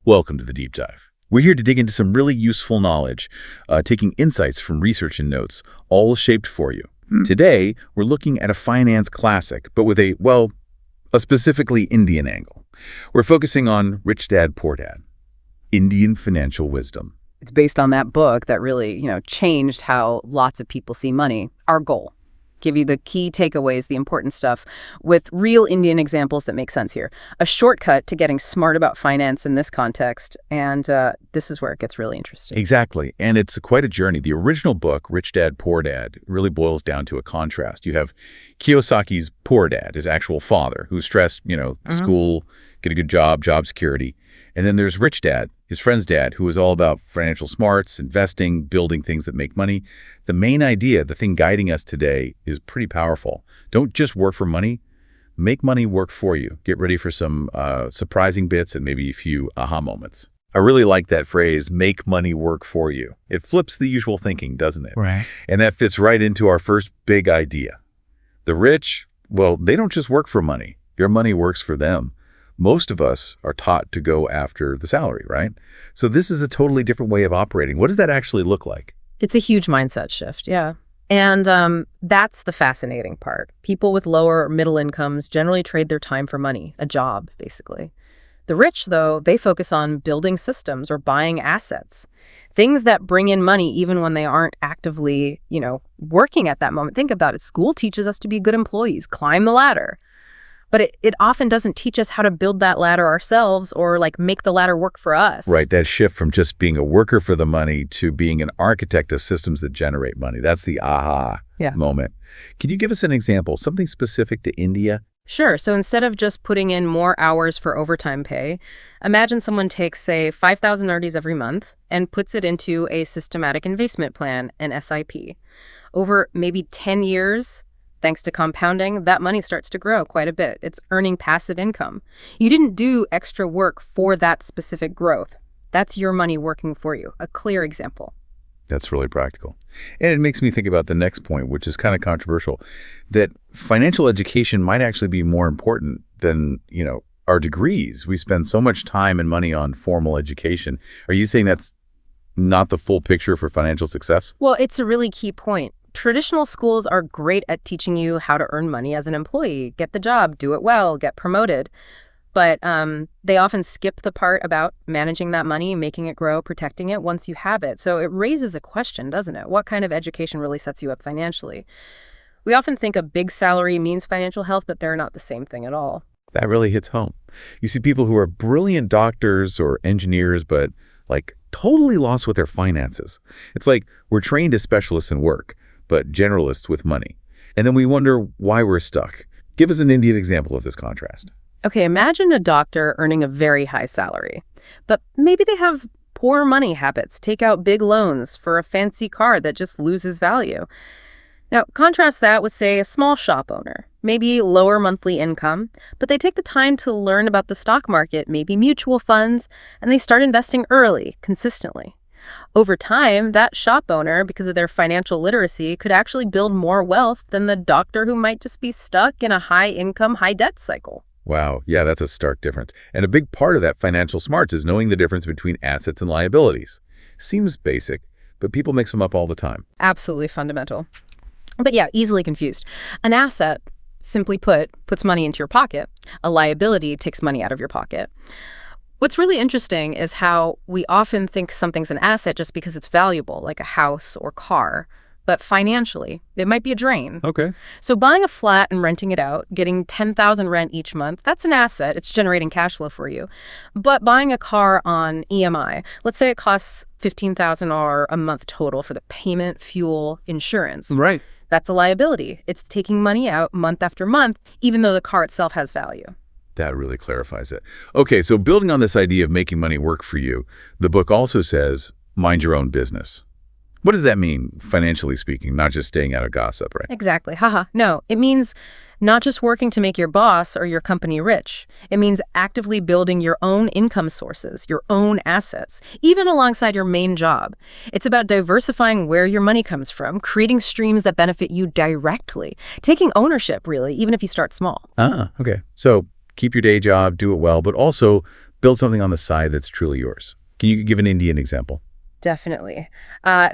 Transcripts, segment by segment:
Welcome to the Deep Dive. We're here to dig into some really useful knowledge, taking insights from research and notes, all shaped for you. Today, we're looking at a finance classic, but with a specifically Indian angle. We're focusing on Rich Dad, Poor Dad, Indian financial wisdom. It's based on that book that really, changed how lots of people see money. Our goal, give you the key takeaways, the important stuff, with real Indian examples that make sense here. A shortcut to getting smart about finance in this context, and this is where it gets really interesting. Exactly, and it's quite a journey. The original book, Rich Dad, Poor Dad, really boils down to a contrast. You have Kiyosaki's poor dad, his actual father, who stressed, school, get a good job security. And then there's Rich Dad, his friend's dad, who is all about financial smarts, investing, building things that make money. The main idea, the thing guiding us today, is pretty powerful. Don't just work for money. Make money work for you. Get ready for some surprising bits and maybe a few aha moments. I really like that phrase, make money work for you. It flips the usual thinking, doesn't it? Right. And that fits right into our first big idea. The rich, they don't just work for money. Your money works for them. Most of us are taught to go after the salary, right? So this is a totally different way of operating. What does that actually look like? It's a huge mindset shift, yeah. And that's the fascinating part. People with lower or middle incomes generally trade their time for money, a job, basically. The rich, though, they focus on building systems or buying assets, things that bring in money even when they aren't actively, working at that moment. Think about it. School teaches us to be good employees, climb the ladder. But it often doesn't teach us how to build that ladder ourselves or make the ladder work for us. Right, that shift from just being a worker for the money to being an architect of systems that generate money. That's the aha moment. Can you give us an example, something specific to India? Sure. So instead of just putting in more hours for overtime pay, imagine someone takes, say, 5,000 RDs every month and puts it into a systematic investment plan, an SIP. Over maybe 10 years, thanks to compounding, that money starts to grow quite a bit. It's earning passive income. You didn't do extra work for that specific growth. That's your money working for you. A clear example. That's really practical. And it makes me think about the next point, which is kind of controversial, that financial education might actually be more important than, our degrees. We spend so much time and money on formal education. Are you saying that's not the full picture for financial success? Well, it's a really key point. Traditional schools are great at teaching you how to earn money as an employee, get the job, do it well, get promoted. But they often skip the part about managing that money, making it grow, protecting it once you have it. So it raises a question, doesn't it? What kind of education really sets you up financially? We often think a big salary means financial health, but they're not the same thing at all. That really hits home. You see people who are brilliant doctors or engineers, but totally lost with their finances. It's like we're trained as specialists in work, but generalists with money. And then we wonder why we're stuck. Give us an Indian example of this contrast. Okay, imagine a doctor earning a very high salary, but maybe they have poor money habits, take out big loans for a fancy car that just loses value. Now, contrast that with, say, a small shop owner, maybe lower monthly income, but they take the time to learn about the stock market, maybe mutual funds, and they start investing early, consistently. Over time, that shop owner, because of their financial literacy, could actually build more wealth than the doctor who might just be stuck in a high-income, high-debt cycle. Wow, yeah, that's a stark difference. And a big part of that financial smarts is knowing the difference between assets and liabilities. Seems basic, but people mix them up all the time. Absolutely fundamental. But yeah, easily confused. An asset, simply put, puts money into your pocket. A liability takes money out of your pocket. What's really interesting is how we often think something's an asset just because it's valuable, like a house or car. But financially, it might be a drain. Okay. So buying a flat and renting it out, getting $10,000 rent each month, that's an asset. It's generating cash flow for you. But buying a car on EMI, let's say it costs $15,000 a month total for the payment, fuel, insurance. Right. That's a liability. It's taking money out month after month, even though the car itself has value. That really clarifies it. Okay, so building on this idea of making money work for you, the book also says, mind your own business. What does that mean, financially speaking, not just staying out of gossip, right? Exactly. No, it means not just working to make your boss or your company rich. It means actively building your own income sources, your own assets, even alongside your main job. It's about diversifying where your money comes from, creating streams that benefit you directly, taking ownership, really, even if you start small. Okay. So keep your day job, do it well, but also build something on the side that's truly yours. Can you give an Indian example? Definitely.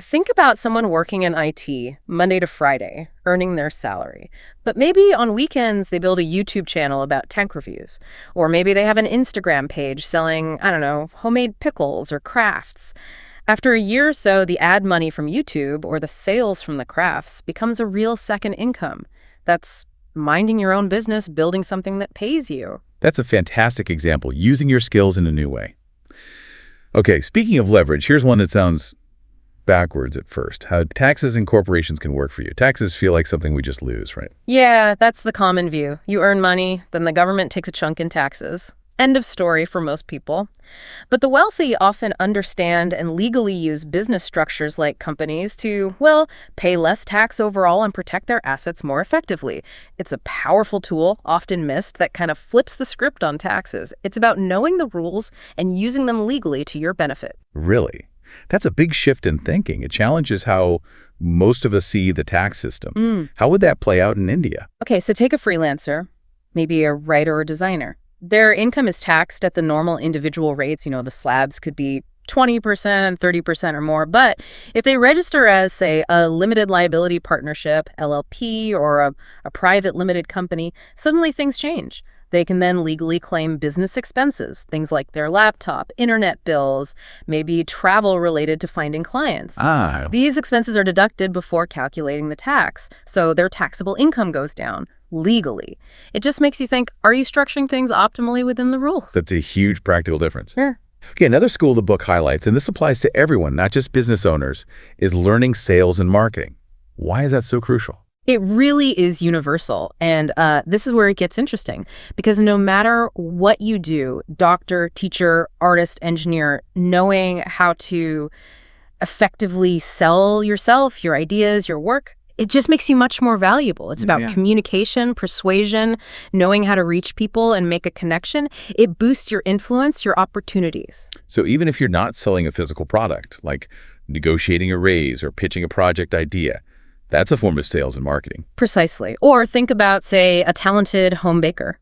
Think about someone working in IT Monday to Friday, earning their salary. But maybe on weekends, they build a YouTube channel about tech reviews. Or maybe they have an Instagram page selling, I don't know, homemade pickles or crafts. After a year or so, the ad money from YouTube or the sales from the crafts becomes a real second income. That's minding your own business, building something that pays you. That's a fantastic example, using your skills in a new way. Okay, speaking of leverage, here's one that sounds backwards at first. How taxes and corporations can work for you. Taxes feel like something we just lose, right? Yeah, that's the common view. You earn money, then the government takes a chunk in taxes. End of story for most people. But the wealthy often understand and legally use business structures like companies to, well, pay less tax overall and protect their assets more effectively. It's a powerful tool, often missed, that kind of flips the script on taxes. It's about knowing the rules and using them legally to your benefit. Really? That's a big shift in thinking. It challenges how most of us see the tax system. How would that play out in India? Okay, so take a freelancer, maybe a writer or designer. Their income is taxed at the normal individual rates. The slabs could be 20%, 30% or more. But if they register as, say, a limited liability partnership, LLP, or a private limited company, suddenly things change. They can then legally claim business expenses, things like their laptop, internet bills, maybe travel related to finding clients. These expenses are deducted before calculating the tax, so their taxable income goes down legally. It just makes you think, are you structuring things optimally within the rules? That's a huge practical difference. Sure. Okay, another school the book highlights, and this applies to everyone, not just business owners, is learning sales and marketing. Why is that so crucial? It really is universal. And this is where it gets interesting, because no matter what you do, doctor, teacher, artist, engineer, knowing how to effectively sell yourself, your ideas, your work, it just makes you much more valuable. It's about communication, persuasion, knowing how to reach people and make a connection. It boosts your influence, your opportunities. So even if you're not selling a physical product, like negotiating a raise or pitching a project idea, that's a form of sales and marketing. Precisely. Or think about, say, a talented home baker.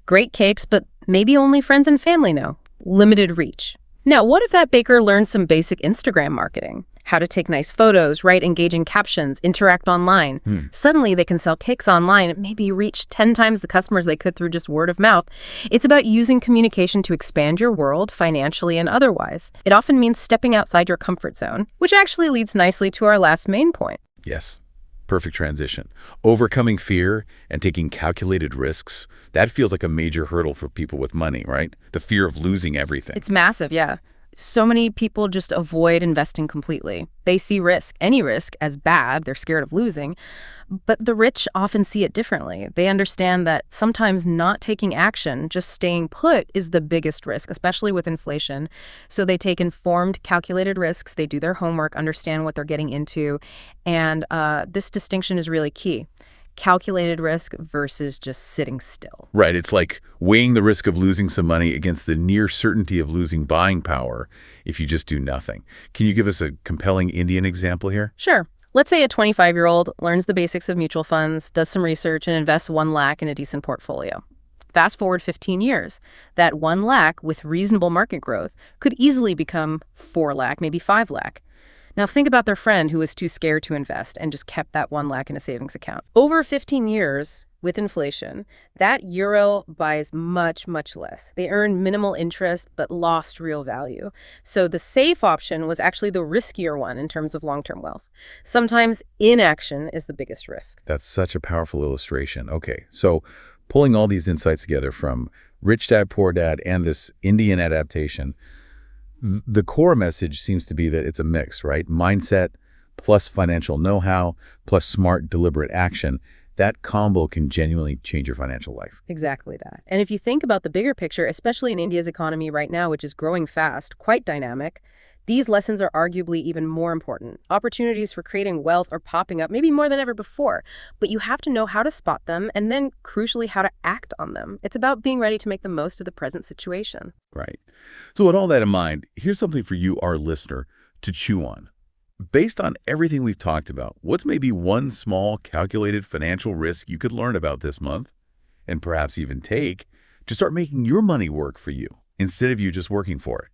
Great cakes, but maybe only friends and family know. Limited reach. Now, what if that baker learned some basic Instagram marketing? How to take nice photos, write engaging captions, interact online. Suddenly, they can sell cakes online and maybe reach 10 times the customers they could through just word of mouth. It's about using communication to expand your world, financially and otherwise. It often means stepping outside your comfort zone, which actually leads nicely to our last main point. Yes. Perfect transition. Overcoming fear and taking calculated risks, that feels like a major hurdle for people with money, right? The fear of losing everything. It's massive, yeah. So many people just avoid investing completely. They see risk, any risk, as bad. They're scared of losing. But the rich often see it differently. They understand that sometimes not taking action, just staying put, is the biggest risk, especially with inflation. So they take informed, calculated risks. They do their homework, understand what they're getting into. And this distinction is really key. Calculated risk versus just sitting still. Right. It's like weighing the risk of losing some money against the near certainty of losing buying power if you just do nothing. Can you give us a compelling Indian example here? Sure. Let's say a 25-year-old learns the basics of mutual funds, does some research, and invests 1 lakh in a decent portfolio. Fast forward 15 years, that 1 lakh with reasonable market growth could easily become 4 lakh, maybe 5 lakh. Now think about their friend who was too scared to invest and just kept that 1 lakh in a savings account. Over 15 years, with inflation, that euro buys much, much less. They earned minimal interest but lost real value. So the safe option was actually the riskier one in terms of long-term wealth. Sometimes inaction is the biggest risk. That's such a powerful illustration. Okay, so pulling all these insights together from Rich Dad, Poor Dad and this Indian adaptation, the core message seems to be that it's a mix, right? Mindset plus financial know-how plus smart, deliberate action. That combo can genuinely change your financial life. Exactly that. And if you think about the bigger picture, especially in India's economy right now, which is growing fast, quite dynamic, these lessons are arguably even more important. Opportunities for creating wealth are popping up, maybe more than ever before, but you have to know how to spot them and then, crucially, how to act on them. It's about being ready to make the most of the present situation. Right. So with all that in mind, here's something for you, our listener, to chew on. Based on everything we've talked about, what's maybe one small calculated financial risk you could learn about this month, and perhaps even take, to start making your money work for you? instead of you just working for it.